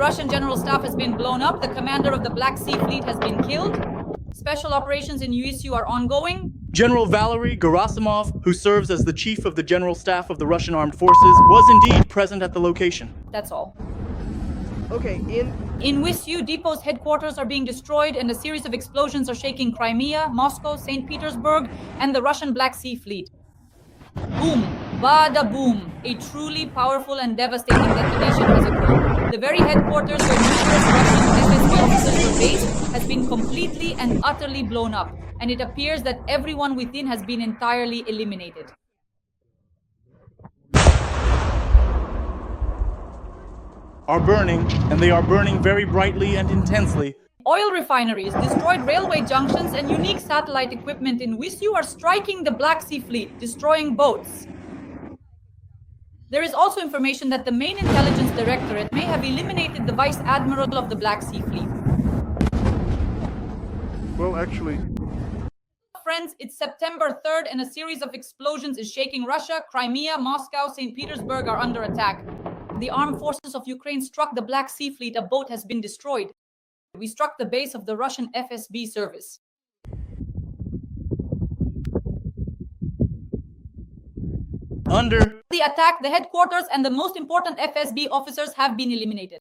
Russian general staff has been blown up. The commander of the Black Sea Fleet has been killed. Special operations in USU are ongoing. General Valery Gerasimov, who serves as the chief of the general staff of the Russian armed forces, was indeed present at the location. That's all. Okay, In Wisu, Depot's headquarters are being destroyed and a series of explosions are shaking Crimea, Moscow, St. Petersburg, and the Russian Black Sea Fleet. Boom, bada boom, a truly powerful and devastating detonation has occurred. The very headquarters where numerous Russian FSB officers were based has been completely and utterly blown up, and it appears that everyone within has been entirely eliminated. Are burning, and they are burning very brightly and intensely. Oil refineries, destroyed railway junctions, and unique satellite equipment in Wisu are striking the Black Sea Fleet, destroying boats. There is also information that the main intelligence directorate may have eliminated the vice admiral of the Black Sea Fleet. well, actually, Friends, it's September 3rd and a series of explosions is shaking Russia. Crimea, Moscow, St. Petersburg are under attack. The armed forces of Ukraine struck the Black Sea Fleet. A boat has been destroyed. We struck the base of the Russian FSB service. Under The attack, the headquarters and the most important FSB officers have been eliminated.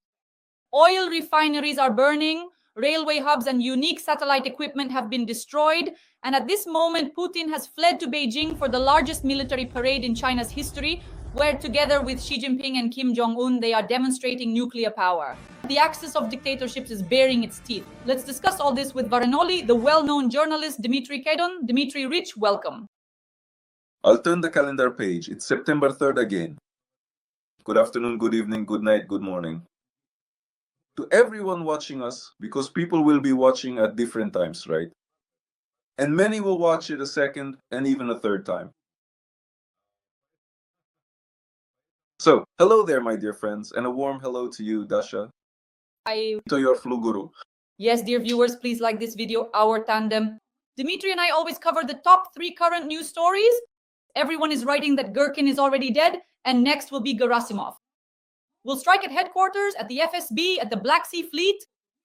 Oil refineries are burning, railway hubs and unique satellite equipment have been destroyed, and at this moment Putin has fled to Beijing for the largest military parade in China's history, where together with Xi Jinping and Kim Jong-un they are demonstrating nuclear power. The axis of dictatorships is baring its teeth. Let's discuss all this with Varanoli, the well-known journalist Dmitry Kedon. Dmitry Rich, welcome. I'll turn the calendar page. It's September 3rd again. Good afternoon, good evening, good night, good morning. To everyone watching us, because people will be watching at different times, right? And many will watch it a second and even a third time. So, hello there, my dear friends, and a warm hello to you, Dasha. To your Fluguru. Yes, dear viewers, please like this video, our tandem. Dmitry and I always cover the top 3 current news stories. Everyone is writing that Gherkin is already dead, and next will be Gerasimov. We'll strike at headquarters, at the FSB, at the Black Sea Fleet.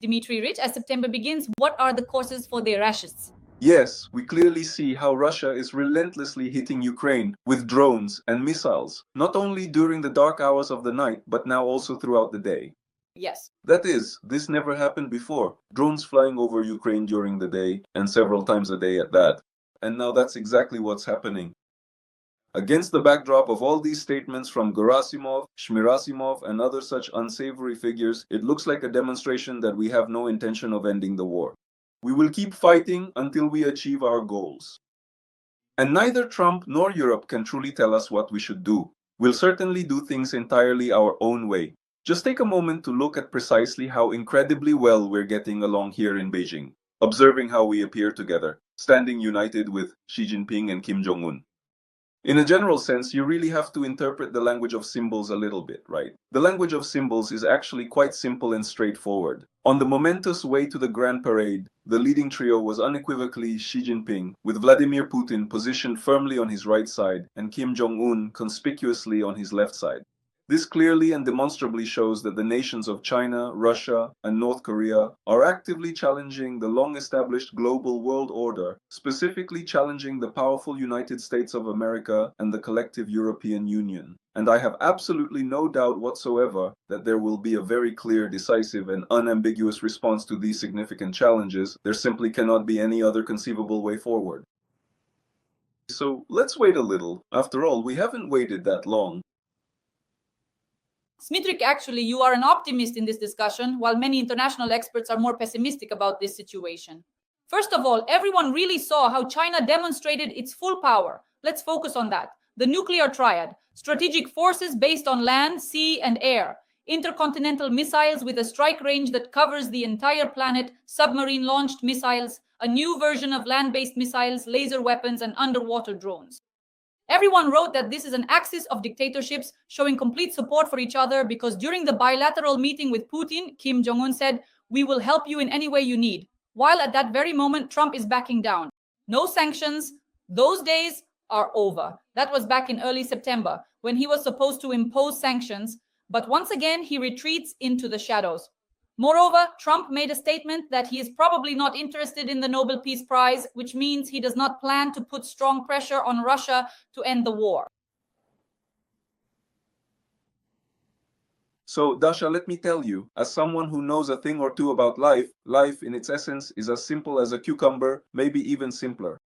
Dmitry Rich, as September begins, what are the causes for the rashes? Yes, we clearly see how Russia is relentlessly hitting Ukraine with drones and missiles, not only during the dark hours of the night, but now also throughout the day. Yes. That is, this never happened before. Drones flying over Ukraine during the day, and several times a day at that. And now that's exactly what's happening. Against the backdrop of all these statements from Gerasimov, Shmirasimov, and other such unsavory figures, it looks like a demonstration that we have no intention of ending the war. We will keep fighting until we achieve our goals. And neither Trump nor Europe can truly tell us what we should do. We'll certainly do things entirely our own way. Just take a moment to look at precisely how incredibly well we're getting along here in Beijing, observing how we appear together, standing united with Xi Jinping and Kim Jong-un. In a general sense, you really have to interpret the language of symbols a little bit, right? The language of symbols is actually quite simple and straightforward. On the momentous way to the Grand Parade, the leading trio was unequivocally Xi Jinping, with Vladimir Putin positioned firmly on his right side and Kim Jong-un conspicuously on his left side. This clearly and demonstrably shows that the nations of China, Russia, and North Korea are actively challenging the long-established global world order, specifically challenging the powerful United States of America and the collective European Union. And I have absolutely no doubt whatsoever that there will be a very clear, decisive, and unambiguous response to these significant challenges. There simply cannot be any other conceivable way forward. So let's wait a little. After all, we haven't waited that long. Smitrik, actually, you are an optimist in this discussion, while many international experts are more pessimistic about this situation. First of all, everyone really saw how China demonstrated its full power. Let's focus on that. The nuclear triad, strategic forces based on land, sea, and air, intercontinental missiles with a strike range that covers the entire planet, submarine-launched missiles, a new version of land-based missiles, laser weapons, and underwater drones. Everyone wrote that this is an axis of dictatorships showing complete support for each other because during the bilateral meeting with Putin, Kim Jong-un said, "We will help you in any way you need." While at that very moment, Trump is backing down. No sanctions. Those days are over. That was back in early September when he was supposed to impose sanctions. But once again, he retreats into the shadows. Moreover, Trump made a statement that he is probably not interested in the Nobel Peace Prize, which means he does not plan to put strong pressure on Russia to end the war. So, Dasha, let me tell you, as someone who knows a thing or two about life, life in its essence is as simple as a cucumber, maybe even simpler.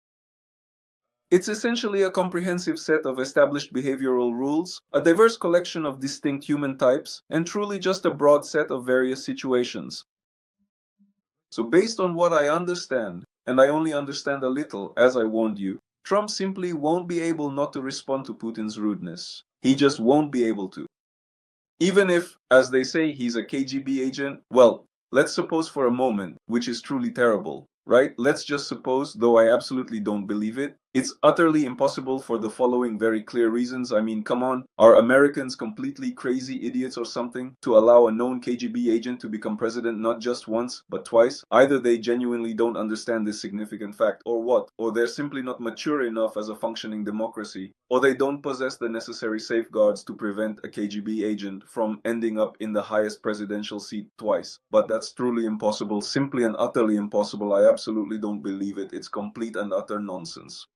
It's essentially a comprehensive set of established behavioral rules, a diverse collection of distinct human types, and truly just a broad set of various situations. So based on what I understand, and I only understand a little, as I warned you, Trump simply won't be able not to respond to Putin's rudeness. He just won't be able to. Even if, as they say, he's a KGB agent, well, let's suppose for a moment, which is truly terrible, right? Let's just suppose, though I absolutely don't believe it, it's utterly impossible for the following very clear reasons. I mean, come on, are Americans completely crazy idiots or something to allow a known KGB agent to become president not just once, but twice? Either they genuinely don't understand this significant fact, or what? Or they're simply not mature enough as a functioning democracy, or they don't possess the necessary safeguards to prevent a KGB agent from ending up in the highest presidential seat twice. But that's truly impossible, simply and utterly impossible. I absolutely don't believe it. It's complete and utter nonsense.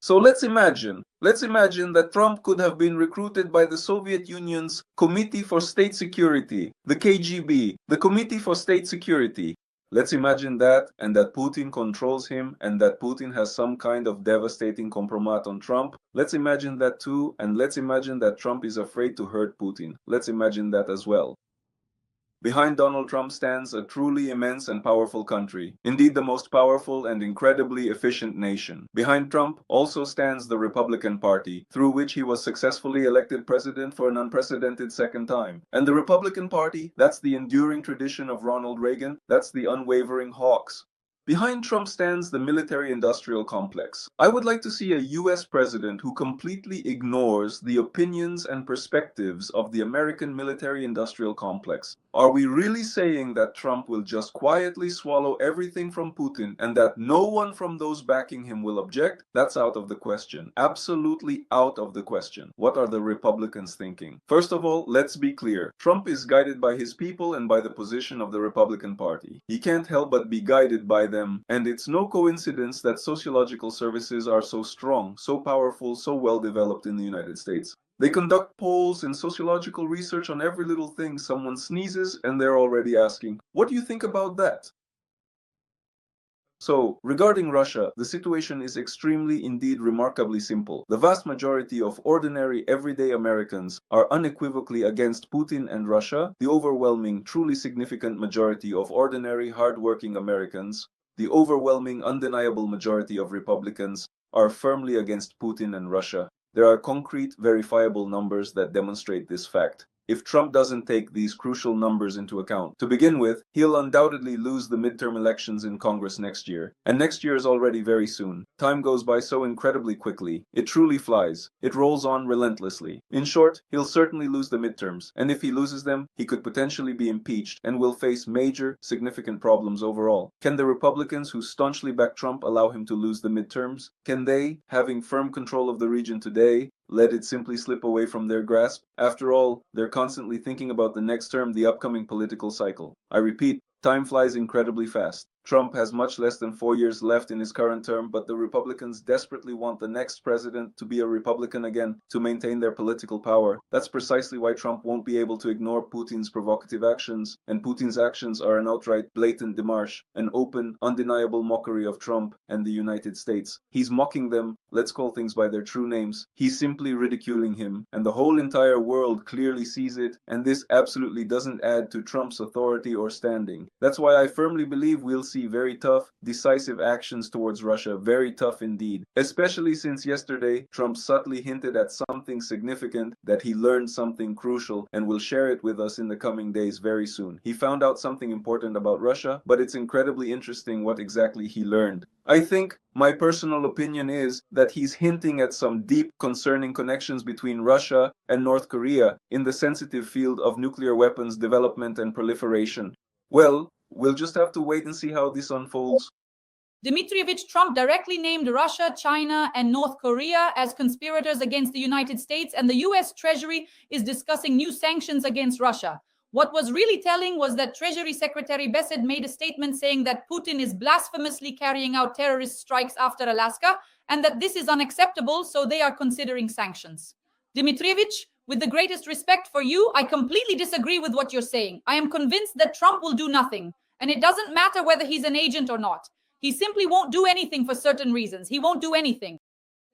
So let's imagine that Trump could have been recruited by the Soviet Union's Committee for State Security, the KGB, the Committee for State Security. Let's imagine that, and that Putin controls him, and that Putin has some kind of devastating compromat on Trump. Let's imagine that too, and let's imagine that Trump is afraid to hurt Putin. Let's imagine that as well. Behind Donald Trump stands a truly immense and powerful country, indeed the most powerful and incredibly efficient nation. Behind Trump also stands the Republican Party, through which he was successfully elected president for an unprecedented second time. And the Republican Party, that's the enduring tradition of Ronald Reagan, that's the unwavering hawks. Behind Trump stands the military-industrial complex. I would like to see a US president who completely ignores the opinions and perspectives of the American military-industrial complex. Are we really saying that Trump will just quietly swallow everything from Putin and that no one from those backing him will object? That's out of the question. Absolutely out of the question. What are the Republicans thinking? First of all, let's be clear. Trump is guided by his people and by the position of the Republican Party. He can't help but be guided by them, and it's no coincidence that sociological services are so strong, so powerful, so well developed in the United States. They conduct polls and sociological research on every little thing. Someone sneezes and they're already asking, what do you think about that? So, regarding Russia, the situation is extremely, indeed remarkably simple. The vast majority of ordinary, everyday Americans are unequivocally against Putin and Russia. The overwhelming, truly significant majority of ordinary, hard-working Americans, the overwhelming, undeniable majority of Republicans, are firmly against Putin and Russia. There are concrete, verifiable numbers that demonstrate this fact. If Trump doesn't take these crucial numbers into account, to begin with, he'll undoubtedly lose the midterm elections in Congress next year. And next year is already very soon. Time goes by so incredibly quickly. It truly flies. It rolls on relentlessly. In short, he'll certainly lose the midterms. And if he loses them, he could potentially be impeached and will face major, significant problems overall. Can the Republicans who staunchly back Trump allow him to lose the midterms? Can they, having firm control of the region today, let it simply slip away from their grasp? After all, they're constantly thinking about the next term, the upcoming political cycle. I repeat, time flies incredibly fast. Trump has much less than 4 years left in his current term, but the Republicans desperately want the next president to be a Republican again to maintain their political power. That's precisely why Trump won't be able to ignore Putin's provocative actions, and Putin's actions are an outright blatant démarche, an open, undeniable mockery of Trump and the United States. He's mocking them, let's call things by their true names. He's simply ridiculing him, and the whole entire world clearly sees it, and this absolutely doesn't add to Trump's authority or standing. That's why I firmly believe we'll see very tough, decisive actions towards Russia, very tough indeed. Especially since yesterday, Trump subtly hinted at something significant, that he learned something crucial and will share it with us in the coming days very soon. He found out something important about Russia, but it's incredibly interesting what exactly he learned. I think my personal opinion is that he's hinting at some deep concerning connections between Russia and North Korea in the sensitive field of nuclear weapons development and proliferation. Well, we'll just have to wait and see how this unfolds. Dmitrievich Trump directly named Russia, China, and North Korea as conspirators against the United States, and the US Treasury is discussing new sanctions against Russia. What was really telling was that Treasury Secretary Beset made a statement saying that Putin is blasphemously carrying out terrorist strikes after Alaska and that this is unacceptable, so they are considering sanctions. Dmitrievich, with the greatest respect for you, I completely disagree with what you're saying. I am convinced that Trump will do nothing, and it doesn't matter whether he's an agent or not. He simply won't do anything for certain reasons. He won't do anything.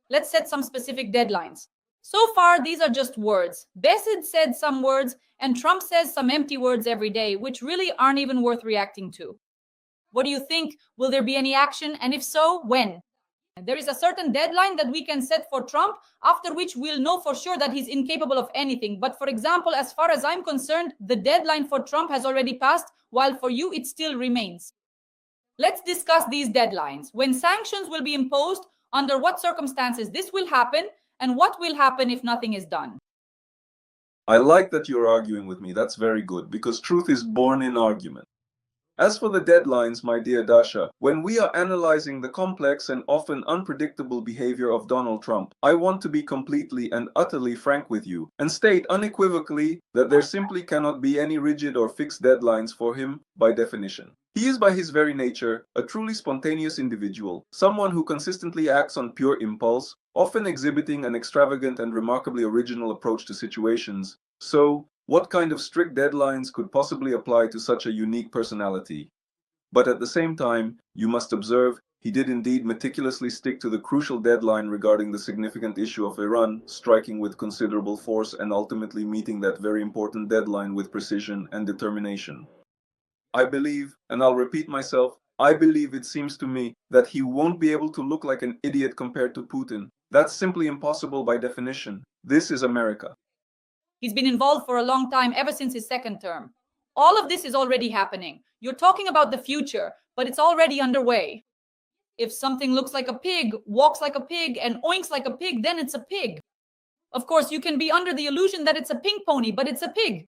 Let's set some specific deadlines. So far, these are just words. Beset said some words, and Trump says some empty words every day, which really aren't even worth reacting to. What do you think? Will there be any action? And if so, when? There is a certain deadline that we can set for Trump, after which we'll know for sure that he's incapable of anything. But for example, as far as I'm concerned, the deadline for Trump has already passed, while for you it still remains. Let's discuss these deadlines. When sanctions will be imposed, under what circumstances this will happen, and what will happen if nothing is done. I like that you're arguing with me. That's very good, because truth is born in argument. As for the deadlines, my dear Dasha, when we are analyzing the complex and often unpredictable behavior of Donald Trump, I want to be completely and utterly frank with you and state unequivocally that there simply cannot be any rigid or fixed deadlines for him by definition. He is by his very nature a truly spontaneous individual, someone who consistently acts on pure impulse, often exhibiting an extravagant and remarkably original approach to situations. So, what kind of strict deadlines could possibly apply to such a unique personality? But at the same time, you must observe, he did indeed meticulously stick to the crucial deadline regarding the significant issue of Iran, striking with considerable force and ultimately meeting that very important deadline with precision and determination. I believe, and I'll repeat myself, I believe it seems to me that he won't be able to look like an idiot compared to Putin. That's simply impossible by definition. This is America. He's been involved for a long time, ever since his second term. All of this is already happening. You're talking about the future, but it's already underway. If something looks like a pig, walks like a pig, and oinks like a pig, then it's a pig. Of course, you can be under the illusion that it's a pink pony, but it's a pig.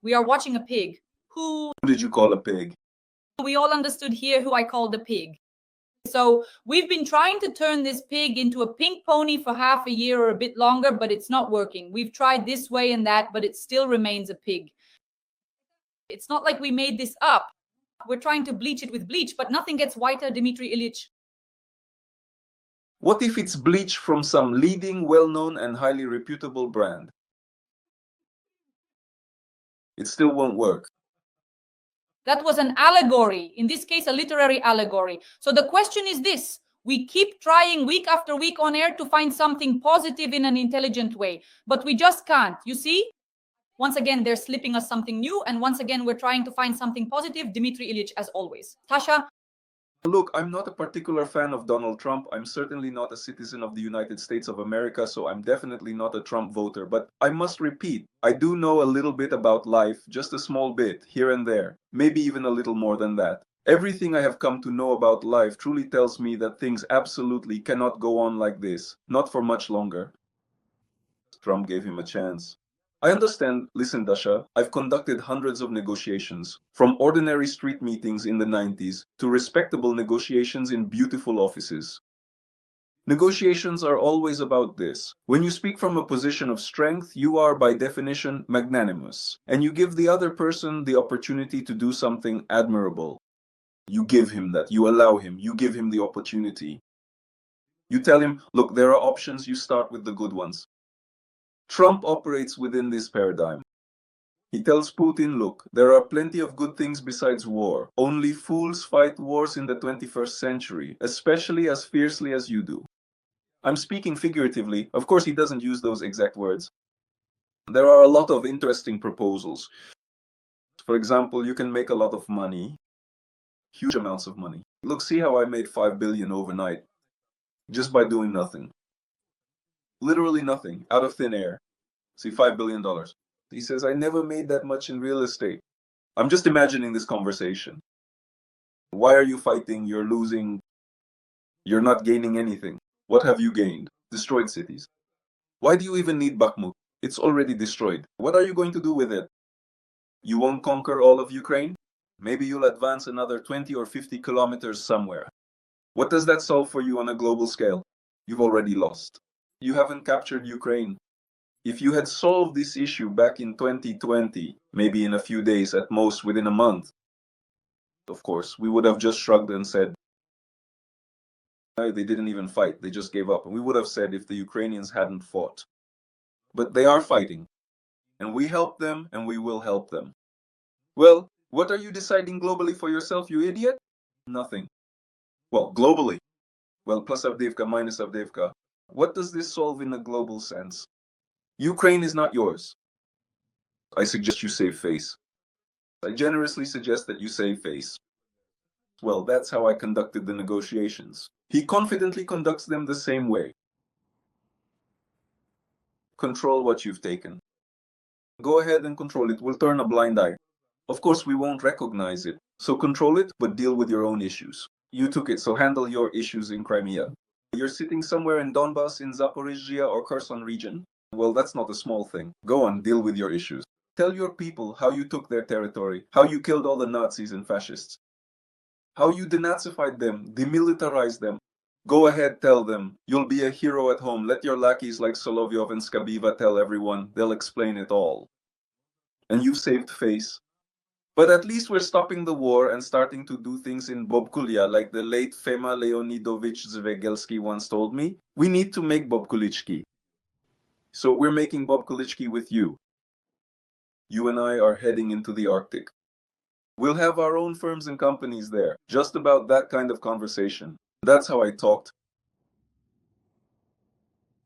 We are watching a pig. Who did you call a pig? We all understood here who I called a pig. So we've been trying to turn this pig into a pink pony for half a year or a bit longer, but it's not working. We've tried this way and that, but it still remains a pig. It's not like we made this up. We're trying to bleach it with bleach, but nothing gets whiter, Dmitry Ilyich. What if it's bleach from some leading, well-known and highly reputable brand? It still won't work. That was an allegory, in this case, a literary allegory. So the question is this: we keep trying week after week on air to find something positive in an intelligent way, but we just can't. You see? Once again, they're slipping us something new, and once again, we're trying to find something positive. Dmitry Ilyich, as always. Dasha? Look, I'm not a particular fan of Donald Trump. I'm certainly not a citizen of the United States of America, so I'm definitely not a Trump voter. But I must repeat, I do know a little bit about life, just a small bit, here and there, maybe even a little more than that. Everything I have come to know about life truly tells me that things absolutely cannot go on like this, not for much longer. Trump gave him a chance. I understand. Listen, Dasha, I've conducted hundreds of negotiations, from ordinary street meetings in the 90s to respectable negotiations in beautiful offices. Negotiations are always about this. When you speak from a position of strength, you are by definition magnanimous, and you give the other person the opportunity to do something admirable. You give him that, you allow him, you give him the opportunity. You tell him, look, there are options, you start with the good ones. Trump operates within this paradigm. He tells Putin, look, there are plenty of good things besides war. Only fools fight wars in the 21st century, especially as fiercely as you do. I'm speaking figuratively. Of course, he doesn't use those exact words. There are a lot of interesting proposals. For example, you can make a lot of money, huge amounts of money. Look, see how I made 5 billion overnight, just by doing nothing. Literally nothing, out of thin air. See, $5 billion. He says, I never made that much in real estate. I'm just imagining this conversation. Why are you fighting? You're losing. You're not gaining anything. What have you gained? Destroyed cities. Why do you even need Bakhmut? It's already destroyed. What are you going to do with it? You won't conquer all of Ukraine? Maybe you'll advance another 20 or 50 kilometers somewhere. What does that solve for you on a global scale? You've already lost. You haven't captured Ukraine. If you had solved this issue back in 2020, maybe in a few days, at most within a month, of course, we would have just shrugged and said, they didn't even fight, they just gave up. And we would have said if the Ukrainians hadn't fought. But they are fighting. And we help them, and we will help them. Well, what are you deciding globally for yourself, you idiot? Nothing. Well, globally. Well, plus Avdiivka, minus Avdiivka. What does this solve in a global sense? Ukraine is not yours. I suggest you save face. I generously suggest that you save face. Well, that's how I conducted the negotiations. He confidently conducts them the same way. Control what you've taken. Go ahead and control it. We'll turn a blind eye. Of course, we won't recognize it. So control it, but deal with your own issues. You took it, so handle your issues in Crimea. You're sitting somewhere in Donbass, in Zaporizhia or Kherson region. Well, that's not a small thing. Go on, deal with your issues. Tell your people how you took their territory, how you killed all the Nazis and fascists, how you denazified them, demilitarized them. Go ahead, tell them. You'll be a hero at home. Let your lackeys like Solovyov and Skabiva tell everyone. They'll explain it all. And you've saved face. But at least we're stopping the war and starting to do things in Bobkulia, like the late Fema Leonidovich Zvegelsky once told me. We need to make Bobkulichki. So we're making Bobkulichki with you. You and I are heading into the Arctic. We'll have our own firms and companies there. Just about that kind of conversation. That's how I talked.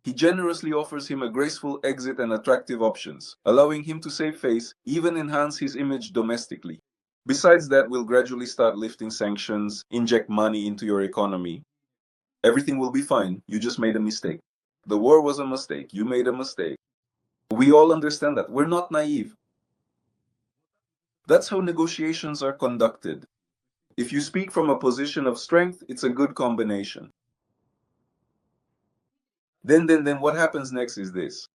He generously offers him a graceful exit and attractive options, allowing him to save face, even enhance his image domestically. Besides that, we'll gradually start lifting sanctions, inject money into your economy. Everything will be fine. You just made a mistake. The war was a mistake. You made a mistake. We all understand that. We're not naive. That's how negotiations are conducted. If you speak from a position of strength, it's a good combination. Then what happens next is this.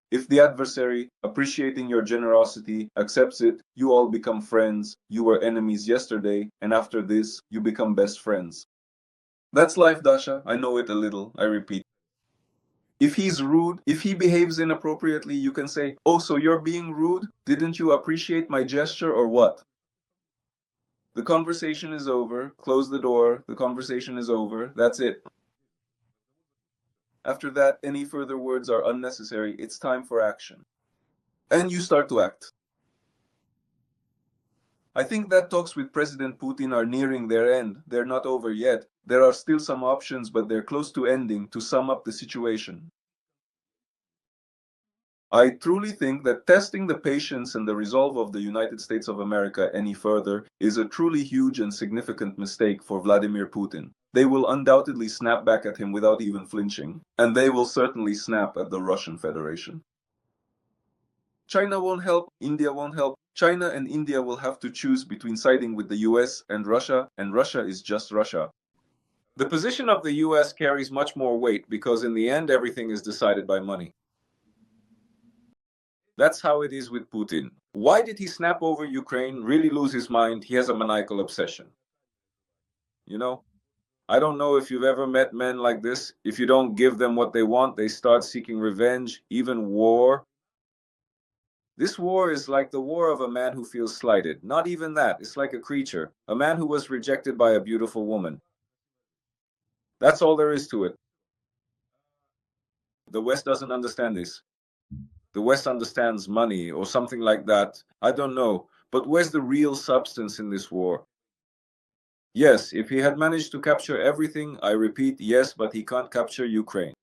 If the adversary, appreciating your generosity, accepts it, you all become friends. You were enemies yesterday, and after this, you become best friends. That's life, Dasha. I know it a little, I repeat. If he's rude, if he behaves inappropriately, you can say, "Oh, so you're being rude? Didn't you appreciate my gesture or what?" The conversation is over. Close the door. The conversation is over. That's it. After that, any further words are unnecessary. It's time for action. And you start to act. I think that talks with President Putin are nearing their end. They're not over yet. There are still some options, but they're close to ending. To sum up the situation, I truly think that testing the patience and the resolve of the United States of America any further is a truly huge and significant mistake for Vladimir Putin. They will undoubtedly snap back at him without even flinching, and they will certainly snap at the Russian Federation. China won't help, India won't help. China and India will have to choose between siding with the US and Russia is just Russia. The position of the US carries much more weight because in the end everything is decided by money. That's how it is with Putin. Why did he snap over Ukraine, really lose his mind? He has a maniacal obsession. You know, I don't know if you've ever met men like this. If you don't give them what they want, they start seeking revenge, even war. This war is like the war of a man who feels slighted. Not even that. It's like a creature, a man who was rejected by a beautiful woman. That's all there is to it. The West doesn't understand this. The West understands money or something like that. I don't know. But where's the real substance in this war? Yes, if he had managed to capture everything, I repeat, yes, but he can't capture Ukraine.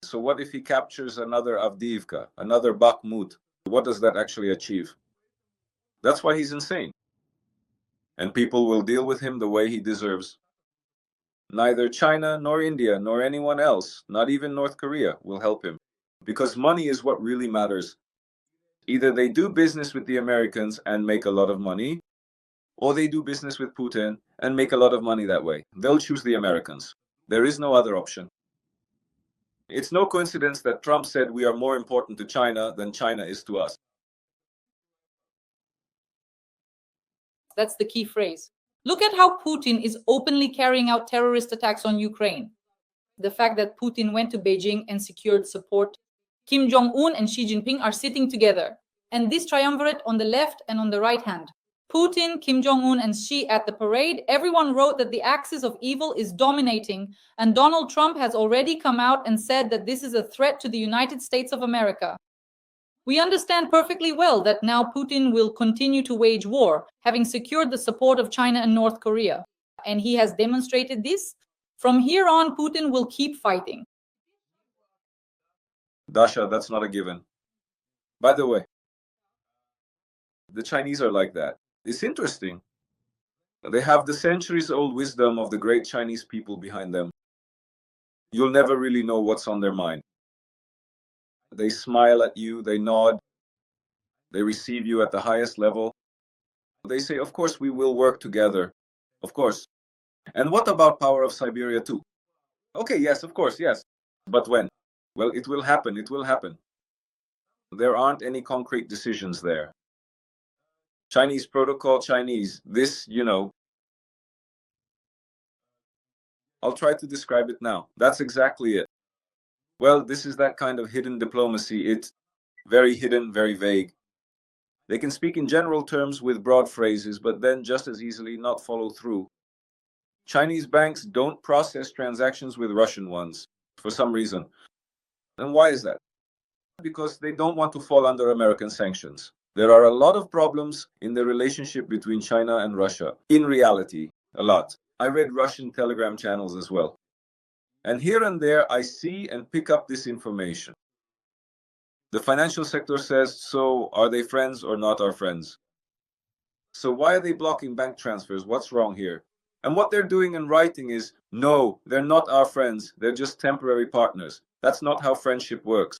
So what if he captures another Avdiivka, another Bakhmut? What does that actually achieve? That's why he's insane. And people will deal with him the way he deserves. Neither China nor India nor anyone else, not even North Korea, will help him. Because money is what really matters. Either they do business with the Americans and make a lot of money, or they do business with Putin and make a lot of money that way. They'll choose the Americans. There is no other option. It's no coincidence that Trump said we are more important to China than China is to us. That's the key phrase. Look at how Putin is openly carrying out terrorist attacks on Ukraine. The fact that Putin went to Beijing and secured support. Kim Jong-un and Xi Jinping are sitting together, and this triumvirate on the left and on the right hand. Putin, Kim Jong-un, and Xi at the parade, everyone wrote that the axis of evil is dominating, and Donald Trump has already come out and said that this is a threat to the United States of America. We understand perfectly well that now Putin will continue to wage war, having secured the support of China and North Korea, and he has demonstrated this. From here on, Putin will keep fighting. Dasha, that's not a given. By the way, the Chinese are like that. It's interesting. They have the centuries-old wisdom of the great Chinese people behind them. You'll never really know what's on their mind. They smile at you, they nod, they receive you at the highest level. They say, of course, we will work together. Of course. And what about power of Siberia too? Okay, yes, of course, yes. But when? Well, it will happen, it will happen. There aren't any concrete decisions there. Chinese protocol, Chinese, this, I'll try to describe it now. That's exactly it. Well, this is that kind of hidden diplomacy. It's very hidden, very vague. They can speak in general terms with broad phrases, but then just as easily not follow through. Chinese banks don't process transactions with Russian ones, for some reason. And why is that? Because they don't want to fall under American sanctions. There are a lot of problems in the relationship between China and Russia. In reality, a lot. I read Russian telegram channels as well. And here and there, I see and pick up this information. The financial sector says, so are they friends or not our friends? So why are they blocking bank transfers? What's wrong here? And what they're doing in writing is, no, they're not our friends. They're just temporary partners. That's not how friendship works.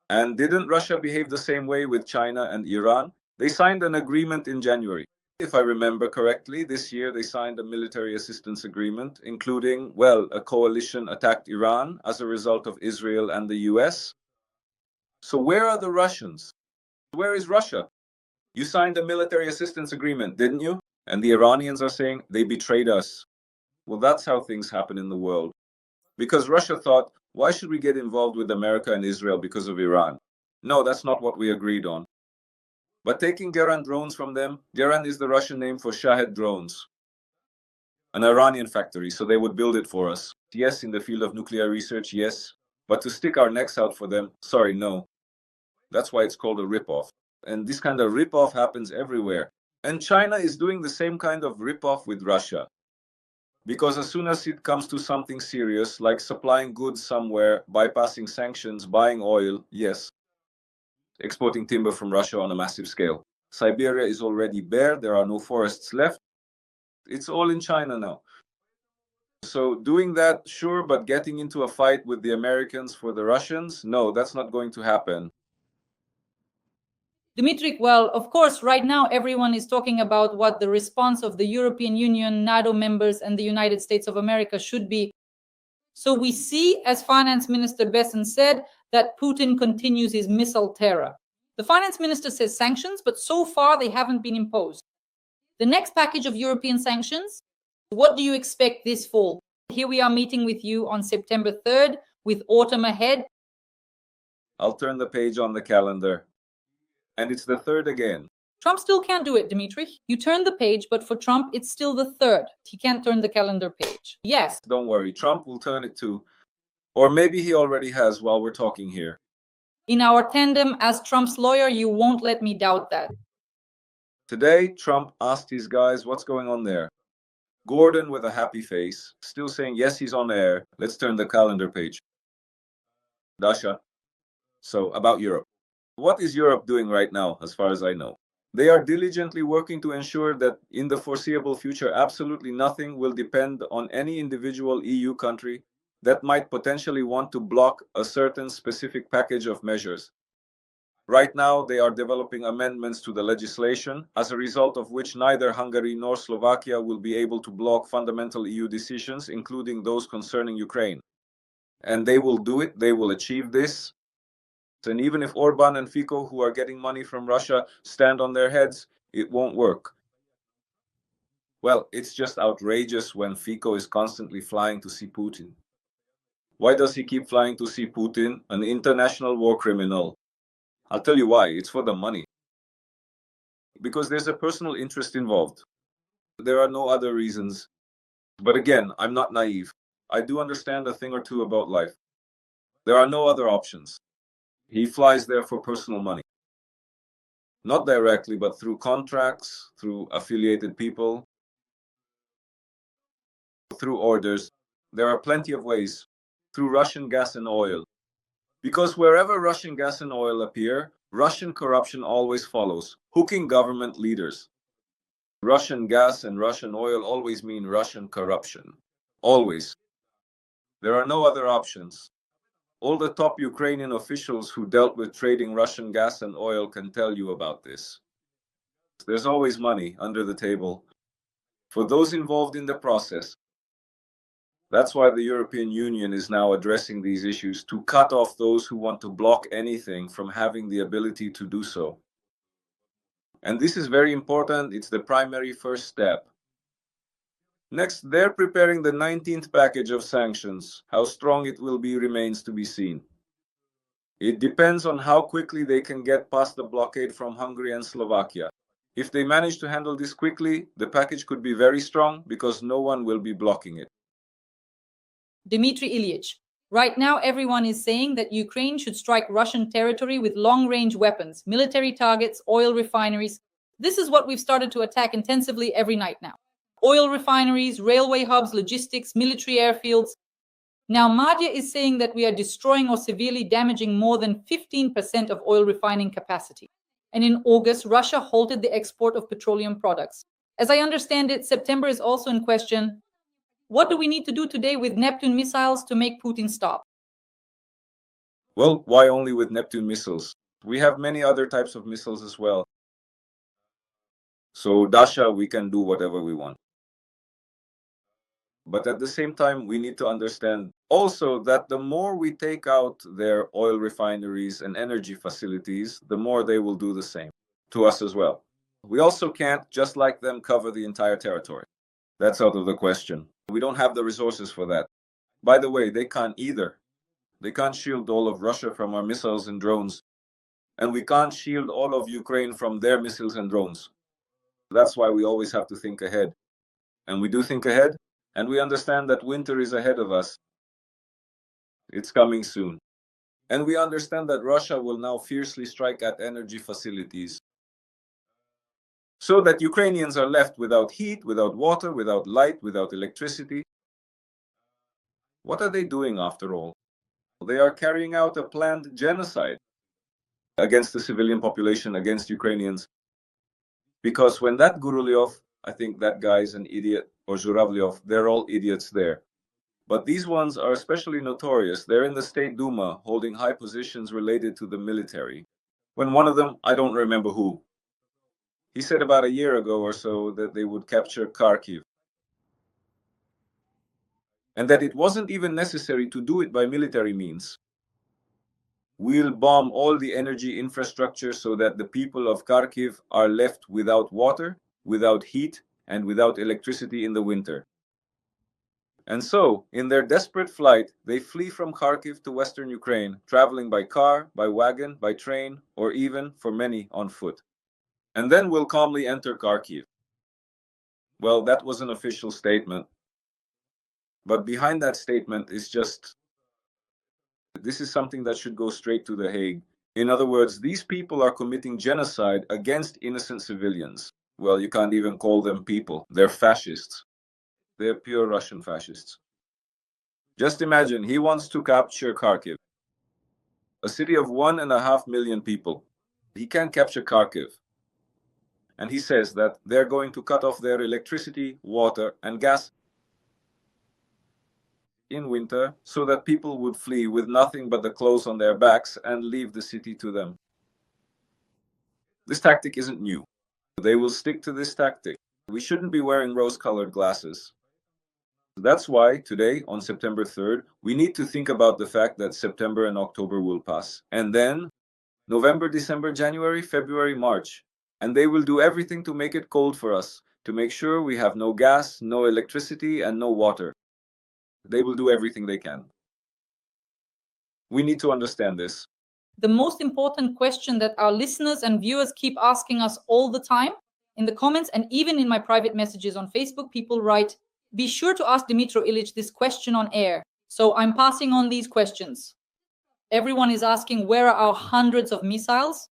And didn't Russia behave the same way with China and Iran? They signed an agreement in January. If I remember correctly, this year they signed a military assistance agreement, including, well, a coalition attacked Iran as a result of Israel and the US. So where are the Russians? Where is Russia? You signed a military assistance agreement, didn't you? And the Iranians are saying they betrayed us. Well, that's how things happen in the world. Because Russia thought, why should we get involved with America and Israel because of Iran? No, that's not what we agreed on. But taking Geran drones from them, Geran is the Russian name for Shahed drones. An Iranian factory, so they would build it for us. Yes, in the field of nuclear research, yes. But to stick our necks out for them, sorry, no. That's why it's called a ripoff. And this kind of ripoff happens everywhere. And China is doing the same kind of ripoff with Russia. Because as soon as it comes to something serious, like supplying goods somewhere, bypassing sanctions, buying oil, yes, exporting timber from Russia on a massive scale. Siberia is already bare, there are no forests left. It's all in China now. So doing that, sure, but getting into a fight with the Americans for the Russians, no, that's not going to happen. Dimitri, well, of course, right now everyone is talking about what the response of the European Union, NATO members, and the United States of America should be. So we see, as Finance Minister Besson said, that Putin continues his missile terror. The Finance Minister says sanctions, but so far they haven't been imposed. The next package of European sanctions, what do you expect this fall? Here we are meeting with you on September 3rd with autumn ahead. I'll turn the page on the calendar. And it's the 3rd again. Trump still can't do it, Dmitry. You turn the page, but for Trump, it's still the 3rd. He can't turn the calendar page. Yes. Don't worry, Trump will turn it too. Or maybe he already has while we're talking here. In our tandem as Trump's lawyer, you won't let me doubt that. Today, Trump asked his guys, what's going on there? Gordon with a happy face, still saying, yes, he's on air. Let's turn the calendar page. Dasha. So, about Europe. What is Europe doing right now, as far as I know? They are diligently working to ensure that in the foreseeable future, absolutely nothing will depend on any individual EU country that might potentially want to block a certain specific package of measures. Right now, they are developing amendments to the legislation, as a result of which neither Hungary nor Slovakia will be able to block fundamental EU decisions, including those concerning Ukraine. And they will do it, they will achieve this. And even if Orban and Fico, who are getting money from Russia, stand on their heads, it won't work. Well, it's just outrageous when Fico is constantly flying to see Putin. Why does he keep flying to see Putin, an international war criminal? I'll tell you why. It's for the money. Because there's a personal interest involved. There are no other reasons. But again, I'm not naive. I do understand a thing or two about life. There are no other options. He flies there for personal money. Not directly, but through contracts, through affiliated people, through orders. There are plenty of ways. Through Russian gas and oil. Because wherever Russian gas and oil appear, Russian corruption always follows, hooking government leaders. Russian gas and Russian oil always mean Russian corruption. Always. There are no other options. All the top Ukrainian officials who dealt with trading Russian gas and oil can tell you about this. There's always money under the table for those involved in the process. That's why the European Union is now addressing these issues to cut off those who want to block anything from having the ability to do so. And this is very important. It's the primary first step. Next, they're preparing the 19th package of sanctions. How strong it will be remains to be seen. It depends on how quickly they can get past the blockade from Hungary and Slovakia. If they manage to handle this quickly, the package could be very strong because no one will be blocking it. Dmitry Ilyich, right now everyone is saying that Ukraine should strike Russian territory with long-range weapons, military targets, oil refineries. This is what we've started to attack intensively every night now. Oil refineries, railway hubs, logistics, military airfields. Now Madhya is saying that we are destroying or severely damaging more than 15% of oil refining capacity. And in August, Russia halted the export of petroleum products. As I understand it, September is also in question. What do we need to do today with Neptune missiles to make Putin stop? Well, why only with Neptune missiles? We have many other types of missiles as well. So Dasha, we can do whatever we want. But at the same time, we need to understand also that the more we take out their oil refineries and energy facilities, the more they will do the same to us as well. We also can't, just like them, cover the entire territory. That's out of the question. We don't have the resources for that. By the way, they can't either. They can't shield all of Russia from our missiles and drones. And we can't shield all of Ukraine from their missiles and drones. That's why we always have to think ahead. And we do think ahead, and we understand that winter is ahead of us. It's coming soon. And we understand that Russia will now fiercely strike at energy facilities, so that Ukrainians are left without heat, without water, without light, without electricity. What are they doing after all? They are carrying out a planned genocide against the civilian population, against Ukrainians. Because when that Gurulyov, I think that guy is an idiot, or Zhuravlyov, they're all idiots there. But these ones are especially notorious. They're in the State Duma, holding high positions related to the military. When one of them, I don't remember who, he said about a year ago or so that they would capture Kharkiv. And that it wasn't even necessary to do it by military means. We'll bomb all the energy infrastructure so that the people of Kharkiv are left without water, without heat, and without electricity in the winter. And so, in their desperate flight, they flee from Kharkiv to western Ukraine, traveling by car, by wagon, by train, or even, for many, on foot. And then will calmly enter Kharkiv. Well, that was an official statement. But behind that statement is just, this is something that should go straight to The Hague. In other words, these people are committing genocide against innocent civilians. Well, you can't even call them people. They're fascists. They're pure Russian fascists. Just imagine, he wants to capture Kharkiv, a city of 1.5 million people. He can't capture Kharkiv. And he says that they're going to cut off their electricity, water, and gas in winter so that people would flee with nothing but the clothes on their backs and leave the city to them. This tactic isn't new. They will stick to this tactic. We shouldn't be wearing rose-colored glasses. That's why today, on September 3rd, we need to think about the fact that September and October will pass. And then November, December, January, February, March. And they will do everything to make it cold for us, to make sure we have no gas, no electricity, and no water. They will do everything they can. We need to understand this. The most important question that our listeners and viewers keep asking us all the time in the comments and even in my private messages on Facebook, people write, be sure to ask Dmytro Ilyich this question on air. So I'm passing on these questions. Everyone is asking, where are our hundreds of missiles?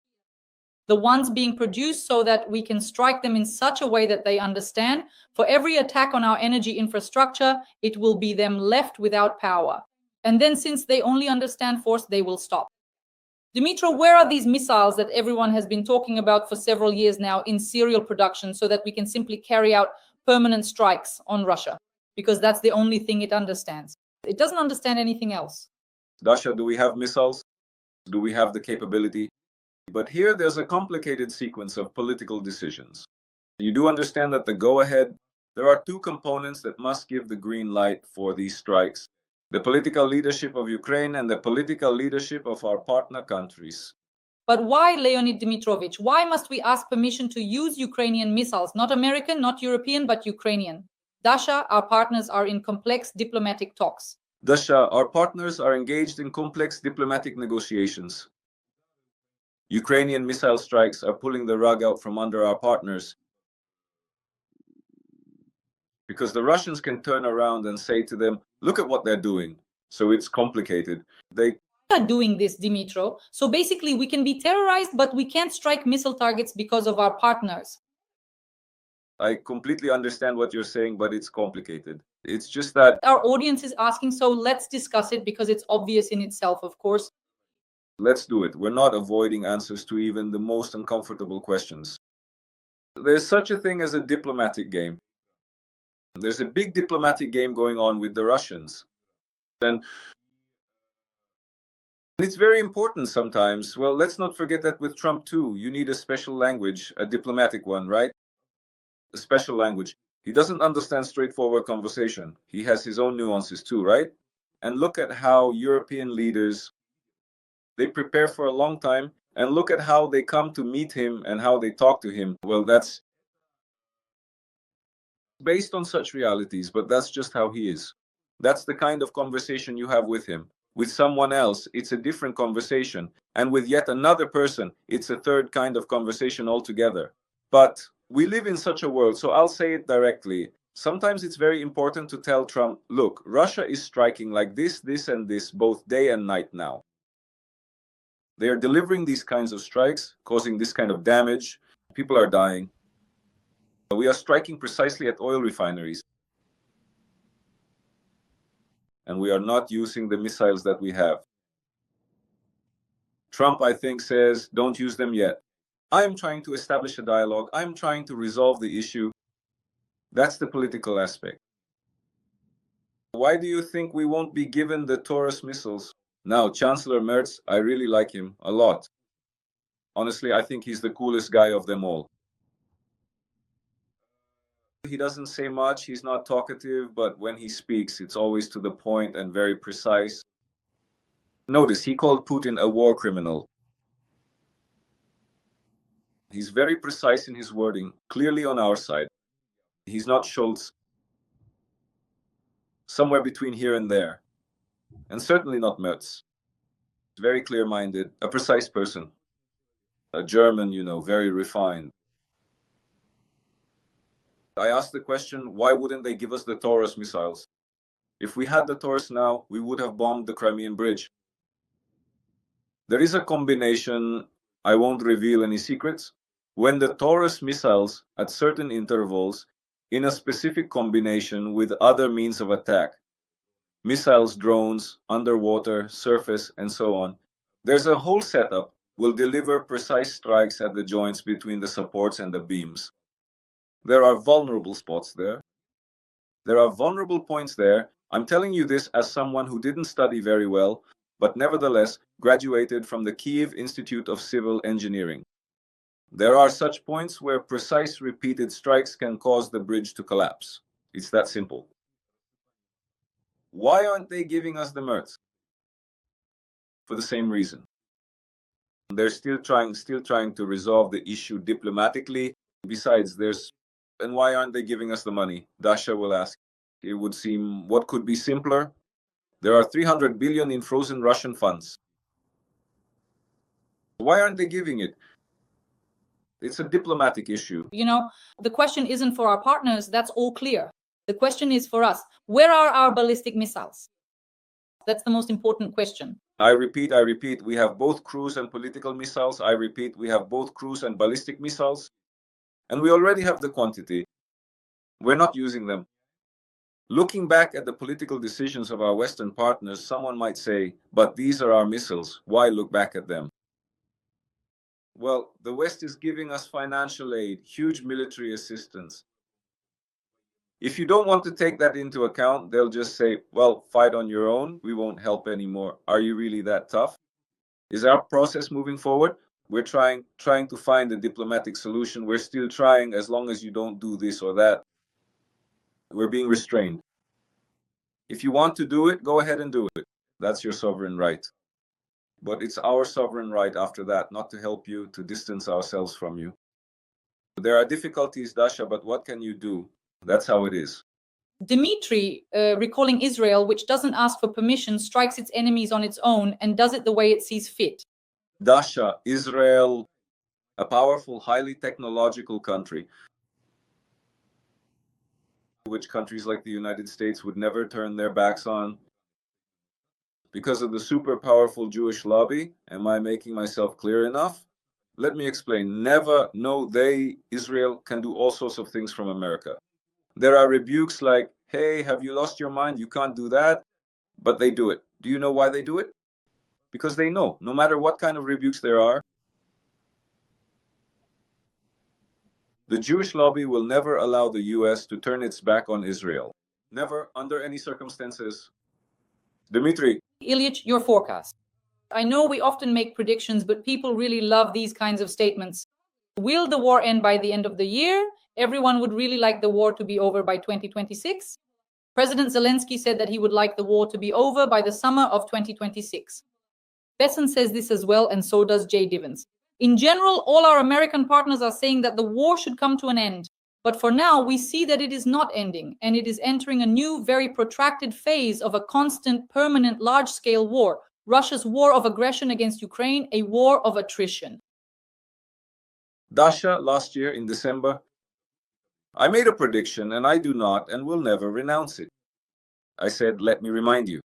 The ones being produced so that we can strike them in such a way that they understand. For every attack on our energy infrastructure, it will be them left without power. And then since they only understand force, they will stop. Dmytro, where are these missiles that everyone has been talking about for several years now in serial production so that we can simply carry out permanent strikes on Russia? Because that's the only thing it understands. It doesn't understand anything else. Dasha, do we have missiles? Do we have the capability? But here there's a complicated sequence of political decisions. You do understand that the go-ahead, there are two components that must give the green light for these strikes. The political leadership of Ukraine and the political leadership of our partner countries. But why, Leonid Dmytrovich? Why must we ask permission to use Ukrainian missiles? Not American, not European, but Ukrainian. Dasha, our partners are in complex diplomatic talks. Dasha, our partners are engaged in complex diplomatic negotiations. Ukrainian missile strikes are pulling the rug out from under our partners. Because the Russians can turn around and say to them, look at what they're doing. So it's complicated. They are doing this, Dmytro. So basically, we can be terrorized, but we can't strike missile targets because of our partners. I completely understand what you're saying, but it's complicated. It's just that our audience is asking, so let's discuss it because it's obvious in itself, of course. Let's do it. We're not avoiding answers to even the most uncomfortable questions. There's such a thing as a diplomatic game. There's a big diplomatic game going on with the Russians. And it's very important sometimes. Well, let's not forget that with Trump too, you need a special language, a diplomatic one, right? A special language. He doesn't understand straightforward conversation. He has his own nuances too, right? And look at how European leaders, they prepare for a long time, and look at how they come to meet him and how they talk to him. Well, that's based on such realities, but that's just how he is. That's the kind of conversation you have with him. With someone else, it's a different conversation. And with yet another person, it's a third kind of conversation altogether. But we live in such a world, so I'll say it directly. Sometimes it's very important to tell Trump, look, Russia is striking like this, and this, both day and night now. They are delivering these kinds of strikes, causing this kind of damage. People are dying. We are striking precisely at oil refineries. And we are not using the missiles that we have. Trump, I think, says, don't use them yet. I am trying to establish a dialogue. I'm trying to resolve the issue. That's the political aspect. Why do you think we won't be given the Taurus missiles? Now, Chancellor Merz, I really like him a lot. Honestly, I think he's the coolest guy of them all. He doesn't say much, he's not talkative, but when he speaks, it's always to the point and very precise. Notice, he called Putin a war criminal. He's very precise in his wording, clearly on our side. He's not Schultz. Somewhere between here and there. And certainly not Merz. Very clear-minded, a precise person. A German, very refined. I asked the question, why wouldn't they give us the Taurus missiles? If we had the Taurus now, we would have bombed the Crimean Bridge. There is a combination, I won't reveal any secrets, when the Taurus missiles, at certain intervals, in a specific combination with other means of attack, missiles, drones, underwater, surface, and so on, there's a whole setup, will deliver precise strikes at the joints between the supports and the beams. There are vulnerable spots there. There are vulnerable points there. I'm telling you this as someone who didn't study very well, but nevertheless graduated from the Kiev Institute of Civil Engineering. There are such points where precise repeated strikes can cause the bridge to collapse. It's that simple. Why aren't they giving us the Merz? For the same reason. They're still trying to resolve the issue diplomatically. Besides, there's And why aren't they giving us the money? Dasha will ask. It would seem what could be simpler? There are 300 billion in frozen Russian funds. Why aren't they giving it? It's a diplomatic issue. You know, the question isn't for our partners, that's all clear. The question is for us. Where are our ballistic missiles? That's the most important question. I repeat, we have both cruise and political missiles. I repeat, we have both cruise and ballistic missiles. And we already have the quantity. We're not using them. Looking back at the political decisions of our Western partners, someone might say, but these are our missiles. Why look back at them? Well, the West is giving us financial aid, huge military assistance. If you don't want to take that into account, they'll just say, well, fight on your own. We won't help anymore. Are you really that tough? Is our process moving forward? We're trying to find a diplomatic solution. We're still trying, as long as you don't do this or that. We're being restrained. If you want to do it, go ahead and do it. That's your sovereign right. But it's our sovereign right after that, not to help you, to distance ourselves from you. There are difficulties, Dasha, but what can you do? That's how it is. Dmitry, recalling Israel, which doesn't ask for permission, strikes its enemies on its own and does it the way it sees fit. Dasha, Israel, a powerful, highly technological country, which countries like the United States would never turn their backs on. Because of the super powerful Jewish lobby. Am I making myself clear enough? Let me explain. Never, no, they, Israel, can do all sorts of things from America. There are rebukes like, hey, have you lost your mind? You can't do that. But they do it. Do you know why they do it? Because they know, no matter what kind of rebukes there are, the Jewish lobby will never allow the US to turn its back on Israel. Never, under any circumstances. Dmitry. Ilyich, your forecast. I know we often make predictions, but people really love these kinds of statements. Will the war end by the end of the year? Everyone would really like the war to be over by 2026. President Zelensky said that he would like the war to be over by the summer of 2026. Besson says this as well, and so does Jay Divens. In general, all our American partners are saying that the war should come to an end. But for now, we see that it is not ending, and it is entering a new, very protracted phase of a constant, permanent, large-scale war. Russia's war of aggression against Ukraine, a war of attrition. Dasha, last year in December, I made a prediction, and I do not and will never renounce it. I said, let me remind you.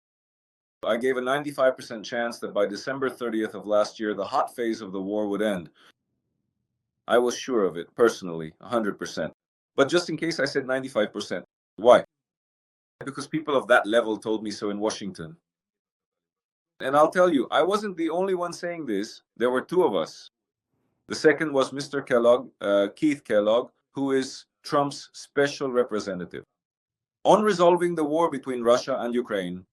I gave a 95% chance that by December 30th of last year, the hot phase of the war would end. I was sure of it, personally, 100%. But just in case, I said 95%. Why? Because people of that level told me so in Washington. And I'll tell you, I wasn't the only one saying this. There were two of us. The second was Mr. Kellogg, Keith Kellogg, who is Trump's special representative on resolving the war between Russia and Ukraine.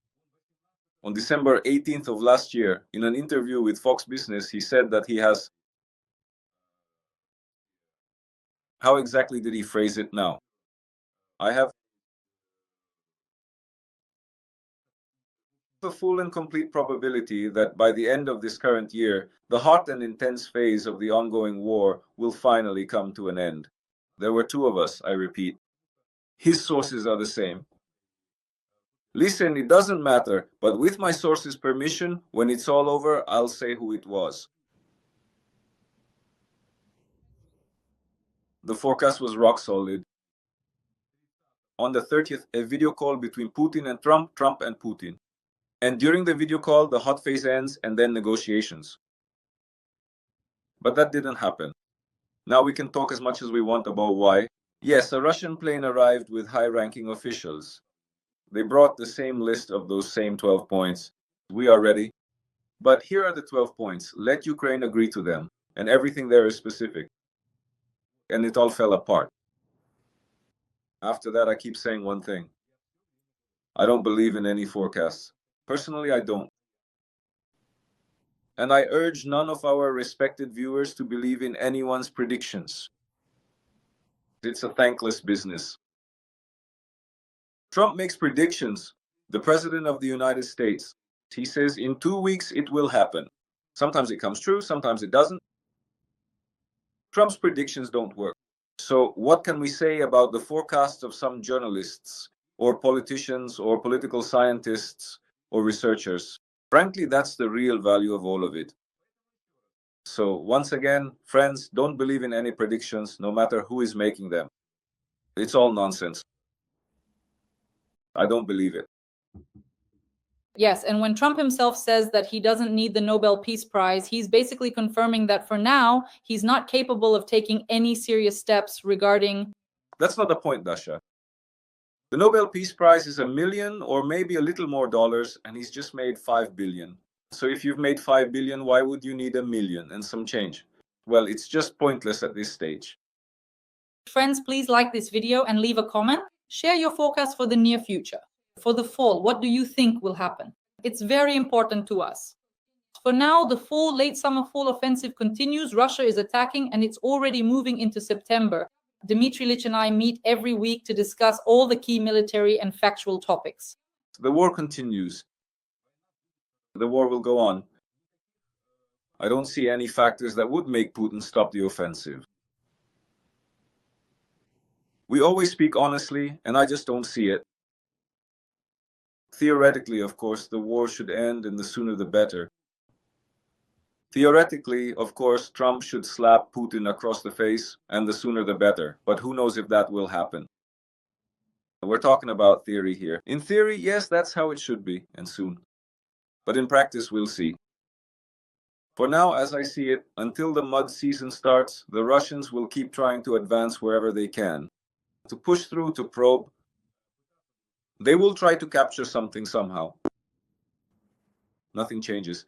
On December 18th of last year, in an interview with Fox Business, he said that he has... How exactly did he phrase it now? I have a full and complete probability that by the end of this current year, the hot and intense phase of the ongoing war will finally come to an end. There were two of us, I repeat. His sources are the same. Listen, it doesn't matter, but with my source's permission, when it's all over, I'll say who it was. The forecast was rock solid. On the 30th, a video call between Putin and Trump, Trump and Putin. And during the video call, the hot phase ends and then negotiations. But that didn't happen. Now we can talk as much as we want about why. Yes, a Russian plane arrived with high-ranking officials. They brought the same list of those same 12 points. We are ready. But here are the 12 points. Let Ukraine agree to them. And everything there is specific. And it all fell apart. After that, I keep saying one thing. I don't believe in any forecasts. Personally, I don't. And I urge none of our respected viewers to believe in anyone's predictions. It's a thankless business. Trump makes predictions. The President of the United States. He says in 2 weeks it will happen. Sometimes it comes true, sometimes it doesn't. Trump's predictions don't work. So what can we say about the forecasts of some journalists or politicians or political scientists or researchers? Frankly, that's the real value of all of it. So once again, friends, don't believe in any predictions, no matter who is making them. It's all nonsense. I don't believe it. Yes, and when Trump himself says that he doesn't need the Nobel Peace Prize, he's basically confirming that for now, he's not capable of taking any serious steps regarding... That's not the point, Dasha. The Nobel Peace Prize is $1 million or maybe a little more dollars, and he's just made 5 billion. So if you've made 5 billion, why would you need 1 million and some change? Well, it's just pointless at this stage. Friends, please like this video and leave a comment. Share your forecast for the near future. For the fall, what do you think will happen? It's very important to us. For now, the late summer fall offensive continues. Russia is attacking and it's already moving into September. Dmitry Ilyich and I meet every week to discuss all the key military and factual topics. The war continues. The war will go on. I don't see any factors that would make Putin stop the offensive. We always speak honestly, and I just don't see it. Theoretically, of course, the war should end, and the sooner the better. Theoretically, of course, Trump should slap Putin across the face, and the sooner the better. But who knows if that will happen? We're talking about theory here. In theory, yes, that's how it should be, and soon. But in practice, we'll see. For now, as I see it, until the mud season starts, the Russians will keep trying to advance wherever they can. To push through, to probe. They will try to capture something somehow. Nothing changes.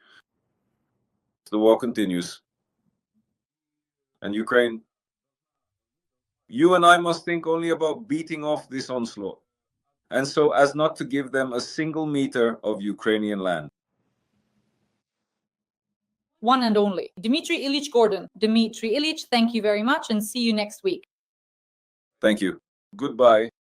The war continues. And Ukraine, you and I must think only about beating off this onslaught, and so as not to give them a single meter of Ukrainian land. One and only. Dmitry Ilyich Gordon. Dmitry Ilyich, thank you very much and see you next week. Thank you. Goodbye.